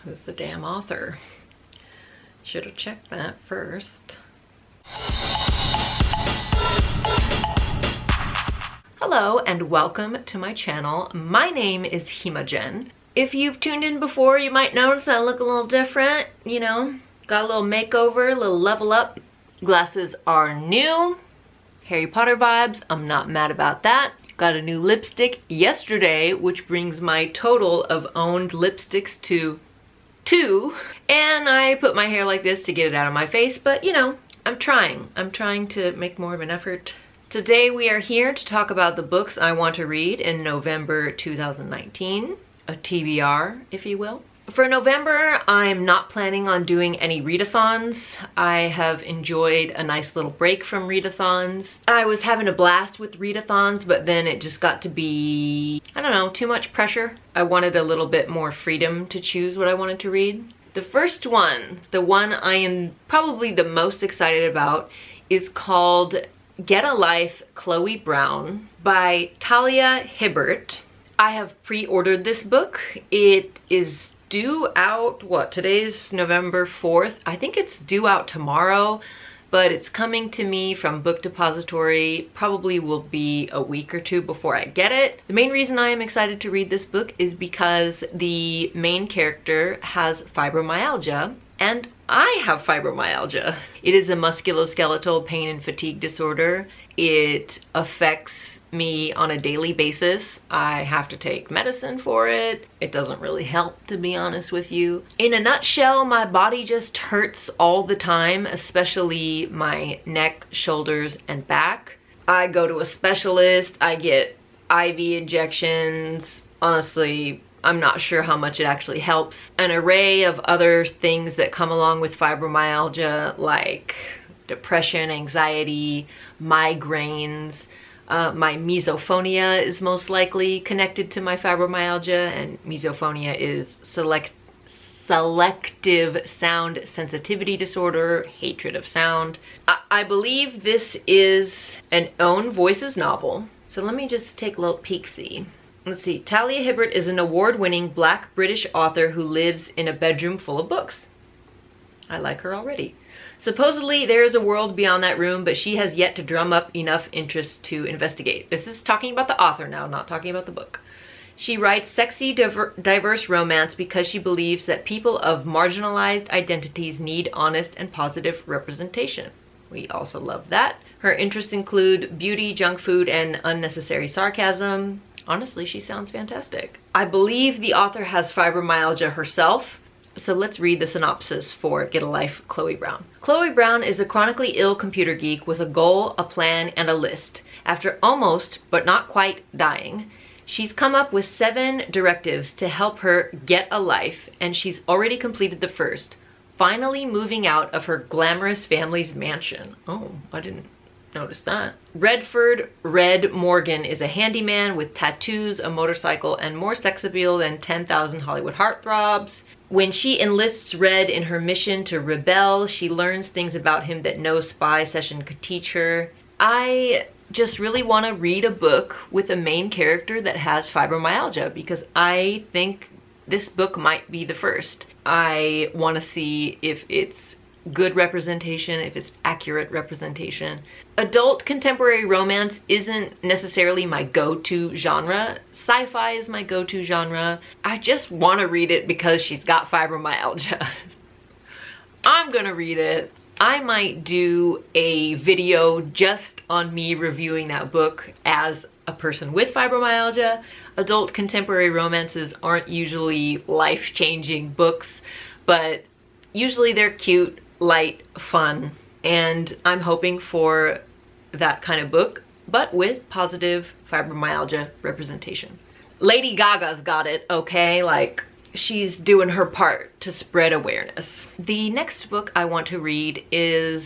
Who's the damn author? Should have checked that first. Hello and welcome to my channel. My name is Himagen. If you've tuned in before, you might notice I look a little different, you know, got a little makeover, a little level up. Glasses are new. Harry Potter vibes, I'm not mad about that. Got a new lipstick yesterday, which brings my total of owned lipsticks to 2. And I put my hair like this to get it out of my face, but you know, I'm trying to make more of an effort. Today we are here to talk about the books I want to read in November 2019, a TBR, if you will. For November, I'm not planning on doing any readathons. I have enjoyed a nice little break from readathons. I was having a blast with readathons, but then it just got to be, I don't know, too much pressure. I wanted a little bit more freedom to choose what I wanted to read. The first one, the one I am probably the most excited about, is called Get a Life, Chloe Brown by Talia Hibbert. I have pre-ordered this book. It is due out, what, today's November 4th? I think it's due out tomorrow, but it's coming to me from Book Depository. Probably will be a week or two before I get it. The main reason I am excited to read this book is because the main character has fibromyalgia, and I have fibromyalgia. It is a musculoskeletal pain and fatigue disorder. It affects me on a daily basis. I have to take medicine for it. It doesn't really help, to be honest with you. In a nutshell, my body just hurts all the time, especially my neck, shoulders, and back. I go to a specialist, I get IV injections. Honestly, I'm not sure how much it actually helps. An array of other things that come along with fibromyalgia, like depression, anxiety, migraines. My misophonia is most likely connected to my fibromyalgia, and misophonia is selective sound sensitivity disorder, hatred of sound. I believe this is an Own Voices novel. So let me just take a little peek-see. Let's see. Talia Hibbert is an award-winning Black British author who lives in a bedroom full of books. I like her already. Supposedly, there is a world beyond that room, but she has yet to drum up enough interest to investigate. This is talking about the author now, not talking about the book. She writes sexy, diverse romance because she believes that people of marginalized identities need honest and positive representation. We also love that. Her interests include beauty, junk food, and unnecessary sarcasm. Honestly, she sounds fantastic. I believe the author has fibromyalgia herself. So let's read the synopsis for Get a Life, Chloe Brown. Chloe Brown is a chronically ill computer geek with a goal, a plan, and a list. After almost, but not quite, dying, she's come up with 7 directives to help her get a life, and she's already completed the first, finally moving out of her glamorous family's mansion. Oh, I didn't notice that. Redford Red Morgan is a handyman with tattoos, a motorcycle, and more sex appeal than 10,000 Hollywood heartthrobs. When she enlists Red in her mission to rebel, she learns things about him that no spy session could teach her. I just really want to read a book with a main character that has fibromyalgia because I think this book might be the first. I want to see if it's good representation, if it's accurate representation. Adult contemporary romance isn't necessarily my go-to genre. Sci-fi is my go-to genre. I just want to read it because she's got fibromyalgia. I'm gonna read it. I might do a video just on me reviewing that book as a person with fibromyalgia. Adult contemporary romances aren't usually life-changing books, but usually they're cute, light, fun, and I'm hoping for that kind of book, but with positive fibromyalgia representation. Lady Gaga's got it, okay? Like, she's doing her part to spread awareness. The next book I want to read is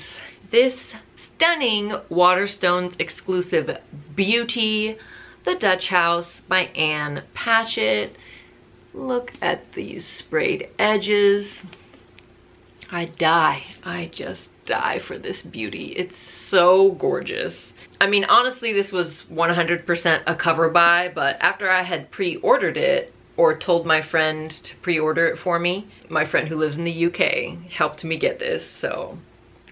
this stunning Waterstones exclusive beauty, The Dutch House by Ann Patchett. Look at these sprayed edges. I just die for this beauty. It's so gorgeous. I mean, honestly, this was 100% a cover buy, but after I had pre-ordered it, or told my friend to pre-order it for me. My friend who lives in the UK helped me get this, so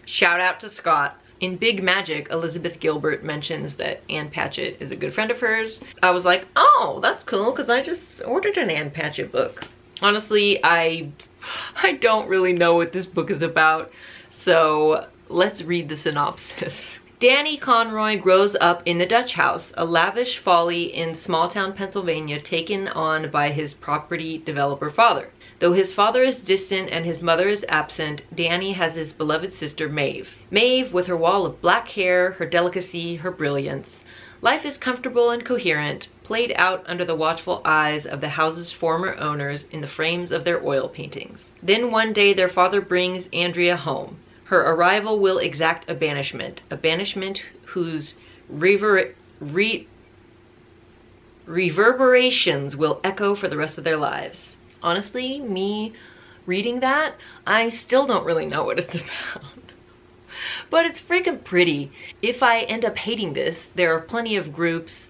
shout out to Scott. In Big Magic, Elizabeth Gilbert mentions that Ann Patchett is a good friend of hers. I was like, oh, that's cool, because I just ordered an Ann Patchett book. Honestly, I don't really know what this book is about, so let's read the synopsis. Danny Conroy grows up in the Dutch house, a lavish folly in small-town Pennsylvania taken on by his property developer father. Though his father is distant and his mother is absent, Danny has his beloved sister Maeve. Maeve, with her wall of black hair, her delicacy, her brilliance. Life is comfortable and coherent, played out under the watchful eyes of the house's former owners in the frames of their oil paintings. Then one day their father brings Andrea home. Her arrival will exact a banishment whose reverberations will echo for the rest of their lives. Honestly, me reading that, I still don't really know what it's about. But it's freaking pretty. If I end up hating this, there are plenty of groups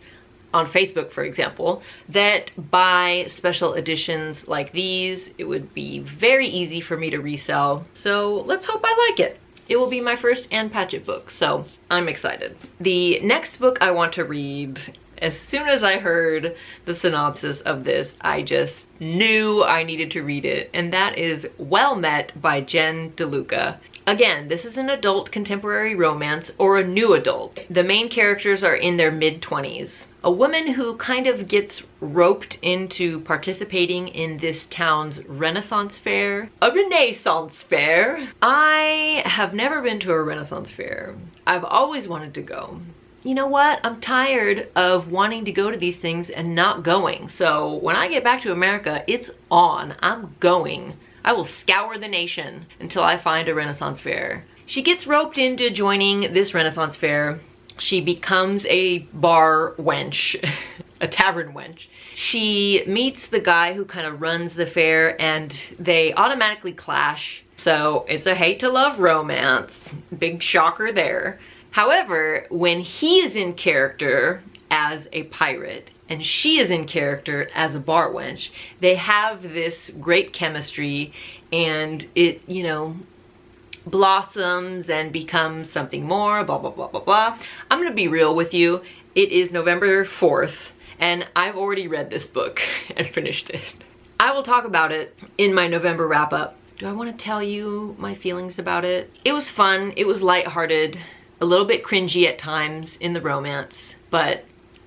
on Facebook, for example, that buy special editions like these. It would be very easy for me to resell. So let's hope I like it. It will be my first Ann Patchett book, so I'm excited. The next book I want to read, as soon as I heard the synopsis of this, I just knew I needed to read it, and that is Well Met by Jen DeLuca. Again, this is an adult contemporary romance, or a new adult. The main characters are in their mid-20s. A woman who kind of gets roped into participating in this town's Renaissance fair. A Renaissance fair? I have never been to a Renaissance fair. I've always wanted to go. You know what? I'm tired of wanting to go to these things and not going. So when I get back to America, it's on. I'm going. I will scour the nation until I find a Renaissance fair. She gets roped into joining this Renaissance fair. She becomes a bar wench, a tavern wench. She meets the guy who kind of runs the fair and they automatically clash. So it's a hate to love romance. Big shocker there. However, when he is in character as a pirate and she is in character as a bar wench, they have this great chemistry and it, you know, blossoms and becomes something more, blah, blah, blah, blah, blah. I'm gonna be real with you. It is November 4th and I've already read this book and finished it. I will talk about it in my November wrap up. Do I want to tell you my feelings about it? It was fun. It was lighthearted, a little bit cringy at times in the romance, but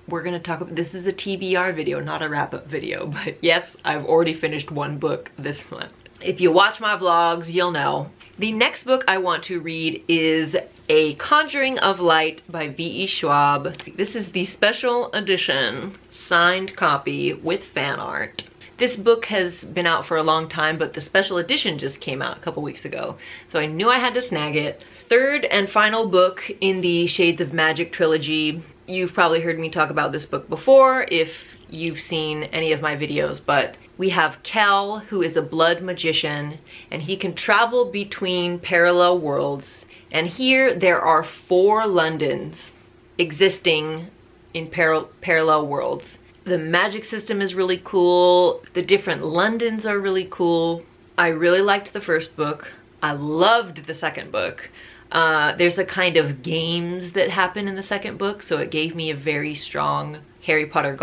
we're gonna talk about, this is a TBR video, not a wrap up video, but yes, I've already finished one book this month. If you watch my vlogs, you'll know. The next book I want to read is A Conjuring of Light by V.E. Schwab. This is the special edition signed copy with fan art. This book has been out for a long time, but the special edition just came out a couple weeks ago, so I knew I had to snag it. Third and final book in the Shades of Magic trilogy. You've probably heard me talk about this book before if you've seen any of my videos, but we have Kel, who is a blood magician, and he can travel between parallel worlds. And here there are 4 Londons existing in parallel worlds. The magic system is really cool. The different Londons are really cool. I really liked the first book. I loved the second book. There's a kind of games that happen in the second book, so it gave me a very strong Harry Potter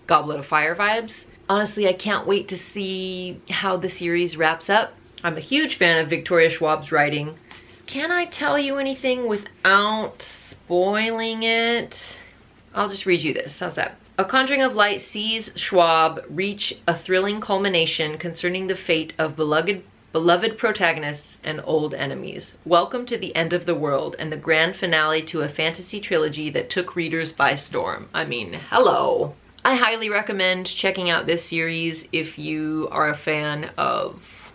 Goblet of Fire vibes. Honestly, I can't wait to see how the series wraps up. I'm a huge fan of Victoria Schwab's writing. Can I tell you anything without spoiling it? I'll just read you this. How's that? A Conjuring of Light sees Schwab reach a thrilling culmination concerning the fate of beloved protagonists and old enemies. Welcome to the end of the world and the grand finale to a fantasy trilogy that took readers by storm. I mean, hello. I highly recommend checking out this series if you are a fan of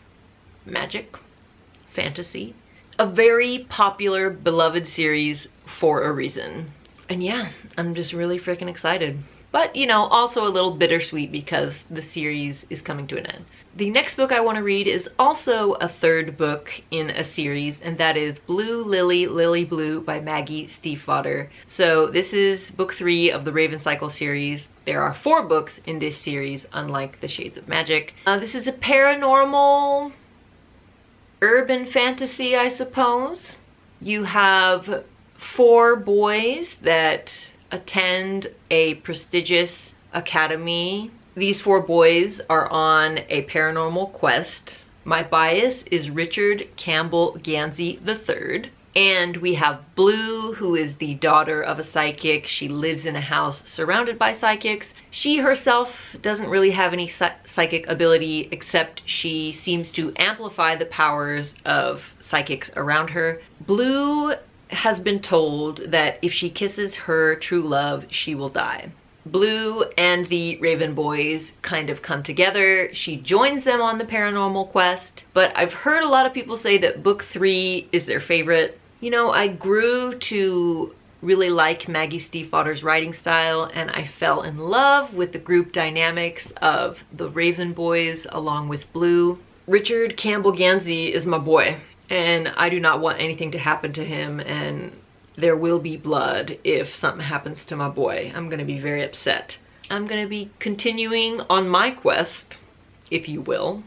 magic, fantasy. A very popular, beloved series for a reason. And yeah, I'm just really freaking excited. But, you know, also a little bittersweet because the series is coming to an end. The next book I want to read is also a third book in a series, and that is Blue Lily, Lily Blue by Maggie Stiefvater. So this is book 3 of the Raven Cycle series. There are 4 books in this series, unlike the Shades of Magic. This is a paranormal urban fantasy, I suppose. You have 4 boys that attend a prestigious academy. These 4 boys are on a paranormal quest. My bias is Richard Campbell Gansey III. And we have Blue, who is the daughter of a psychic. She lives in a house surrounded by psychics. She herself doesn't really have any psychic ability, except she seems to amplify the powers of psychics around her. Blue has been told that if she kisses her true love, she will die. Blue and the Raven boys kind of come together. She joins them on the paranormal quest, but I've heard a lot of people say that book 3 is their favorite. You know, I grew to really like Maggie Stiefvater's writing style, and I fell in love with the group dynamics of the Raven boys along with Blue. Richard Campbell Gansey is my boy, and I do not want anything to happen to him, and there will be blood if something happens to my boy. I'm gonna be very upset. I'm gonna be continuing on my quest, if you will,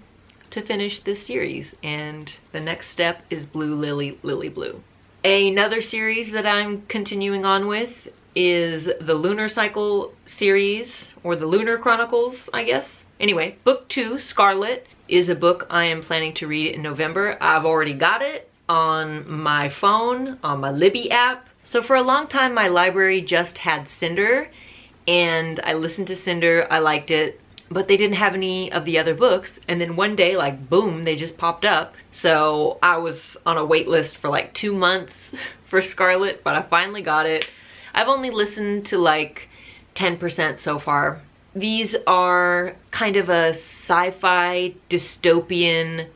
to finish this series, and the next step is Blue Lily, Lily Blue. Another series that I'm continuing on with is the Lunar Cycle series, or the Lunar Chronicles, I guess. Anyway, book 2, Scarlet, is a book I am planning to read in November. I've already got it on my phone, on my Libby app. So for a long time, my library just had Cinder, and I listened to Cinder, I liked it, but they didn't have any of the other books. And then one day, like boom, they just popped up. So I was on a wait list for like 2 months for Scarlet, but I finally got it. I've only listened to like 10% so far. These are kind of a sci-fi dystopian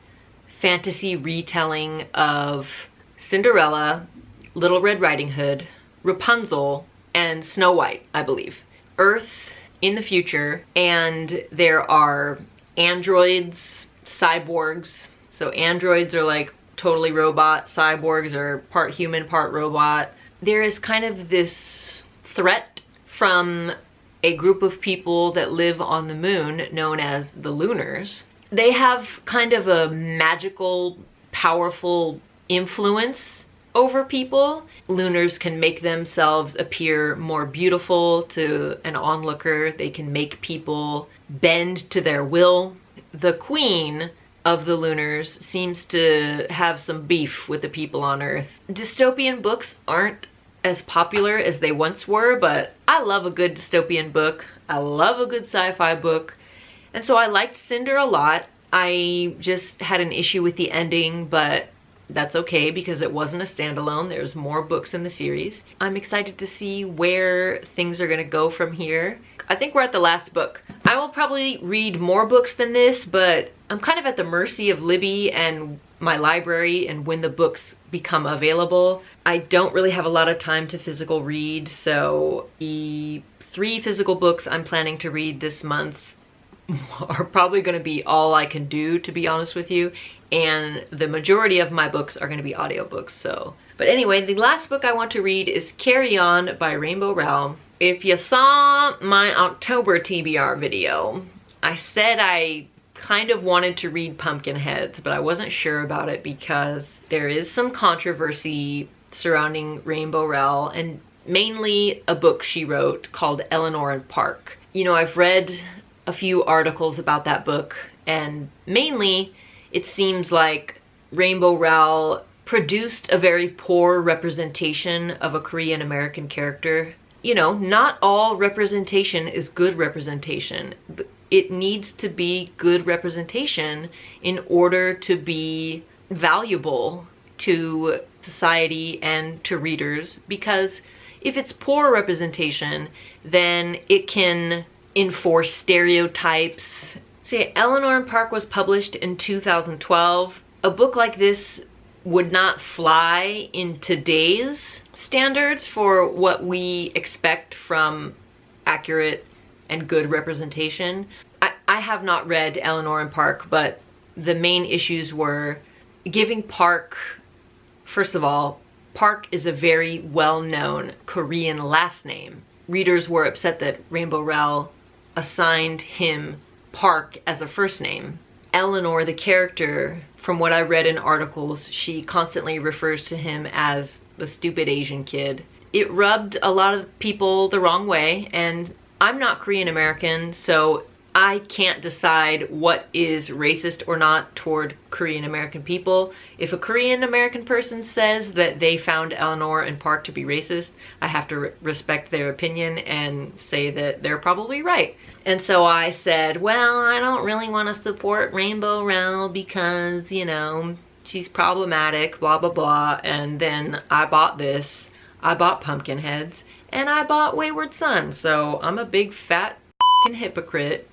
fantasy retelling of Cinderella, Little Red Riding Hood, Rapunzel, and Snow White, I believe. Earth in the future, and there are androids, cyborgs. So androids are like totally robot, cyborgs are part human, part robot. There is kind of this threat from a group of people that live on the moon known as the Lunars. They have kind of a magical, powerful influence over people. Lunars can make themselves appear more beautiful to an onlooker. They can make people bend to their will. The queen of the Lunars seems to have some beef with the people on Earth. Dystopian books aren't as popular as they once were, but I love a good dystopian book. I love a good sci-fi book. And so I liked Cinder a lot. I just had an issue with the ending, but that's okay because it wasn't a standalone. There's more books in the series. I'm excited to see where things are gonna go from here. I think we're at the last book. I will probably read more books than this, but I'm kind of at the mercy of Libby and my library and when the books become available. I don't really have a lot of time to physical read, so the 3 physical books I'm planning to read this month are probably going to be all I can do, to be honest with you, and the majority of my books are going to be audiobooks. So but anyway, the last book I want to read is Carry On by Rainbow Rowell. If you saw my October TBR video, I said I kind of wanted to read Pumpkinheads, but I wasn't sure about it because there is some controversy surrounding Rainbow Rowell, and mainly a book she wrote called Eleanor and Park. You know, I've read a few articles about that book, and mainly it seems like Rainbow Rowell produced a very poor representation of a Korean American character. You know, not all representation is good representation. It needs to be good representation in order to be valuable to society and to readers, because if it's poor representation, then it can enforce stereotypes. See, Eleanor and Park was published in 2012. A book like this would not fly in today's standards for what we expect from accurate and good representation. I have not read Eleanor and Park, but the main issues were giving Park, first of all, Park is a very well-known Korean last name. Readers were upset that Rainbow Rowell assigned him Park as a first name. Eleanor, the character, from what I read in articles, she constantly refers to him as the stupid Asian kid. It rubbed a lot of people the wrong way, and I'm not Korean American, so I can't decide what is racist or not toward Korean American people. If a Korean American person says that they found Eleanor and Park to be racist, I have to respect their opinion and say that they're probably right. And so I said, well, I don't really want to support Rainbow Rowell because, you know, she's problematic, blah, blah, blah. And then I bought this. I bought Pumpkinheads, and I bought Wayward Son. So I'm a big fat hypocrite.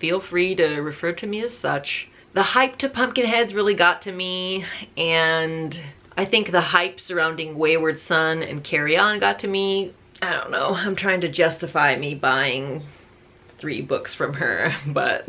Feel free to refer to me as such. The hype to Pumpkinheads really got to me, and I think the hype surrounding Wayward Son and Carry On got to me. I don't know, I'm trying to justify me buying 3 books from her, but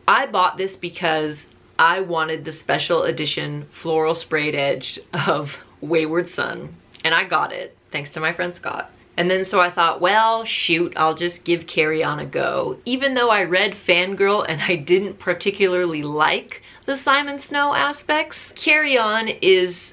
I bought this because I wanted the special edition floral sprayed edge of Wayward Son, and I got it, thanks to my friend Scott. And then so I thought, well, shoot, I'll just give Carry On a go. Even though I read Fangirl and I didn't particularly like the Simon Snow aspects, Carry On is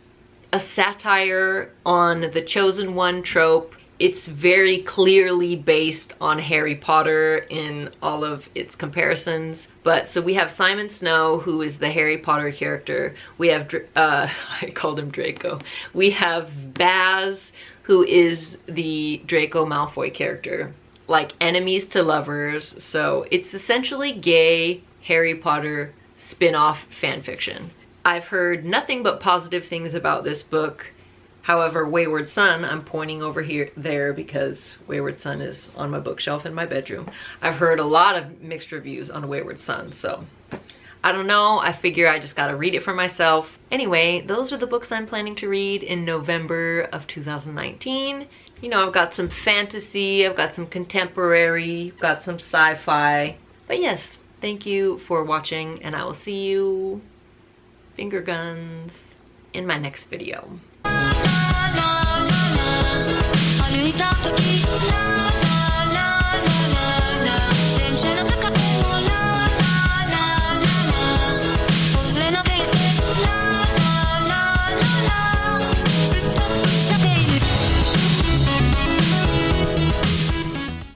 a satire on the Chosen One trope. It's very clearly based on Harry Potter in all of its comparisons. But so we have Simon Snow, who is the Harry Potter character. We have, I called him Draco. We have Baz, who is the Draco Malfoy character. Like enemies to lovers, so it's essentially gay Harry Potter spin-off fanfiction. I've heard nothing but positive things about this book. However, Wayward Son, I'm pointing over there because Wayward Son is on my bookshelf in my bedroom. I've heard a lot of mixed reviews on Wayward Son, so I don't know, I figure I just gotta read it for myself. Anyway, those are the books I'm planning to read in November of 2019. You know, I've got some fantasy, I've got some contemporary, I've got some sci-fi. But yes, thank you for watching, and I will see you, finger guns, in my next video.